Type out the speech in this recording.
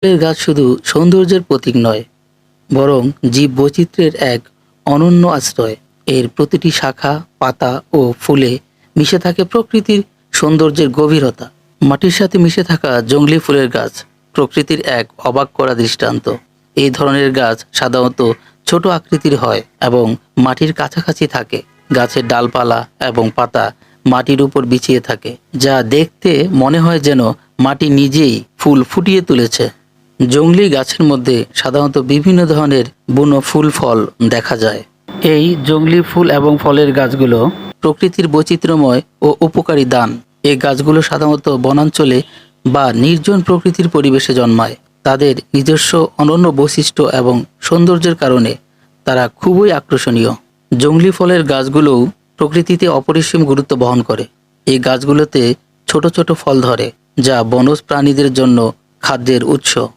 ফুলের গাছ শুধু সৌন্দর্যের প্রতীক নয়, বরং জীববৈচিত্র্যের এক অনন্য আশ্রয়। এর প্রতিটি শাখা, পাতা ও ফুলে মিশে থাকে প্রকৃতির সৌন্দর্যের গভীরতা। মাটির সাথে মিশে থাকা জংলি ফুলের গাছ প্রকৃতির এক অবাক করা দৃষ্টান্ত। এই ধরনের গাছ সাধারণত ছোট আকৃতির হয় এবং মাটির কাছাকাছি থাকে। গাছের ডালপালা এবং পাতা মাটির উপর বিছিয়ে থাকে, যা দেখতে মনে হয় যেন মাটি নিজেই ফুল ফুটিয়ে তুলেছে। জংলি গাছের মধ্যে সাধারণত বিভিন্ন ধরনের বুনো ফুল ফল দেখা যায়। এই জংলি ফুল এবং ফলের গাছগুলো প্রকৃতির বৈচিত্র্যময় ও উপকারী দান। এই গাছগুলো সাধারণত বনাঞ্চলে বা নির্জন প্রকৃতির পরিবেশে জন্মায়। তাদের নিজস্ব অনন্য বৈশিষ্ট্য এবং সৌন্দর্যের কারণে তারা খুবই আকর্ষণীয়। জংলি ফলের গাছগুলোও প্রকৃতিতে অপরিসীম গুরুত্ব বহন করে। এই গাছগুলোতে ছোট ছোট ফল ধরে, যা বনজ প্রাণীদের জন্য খাদ্যের উৎস।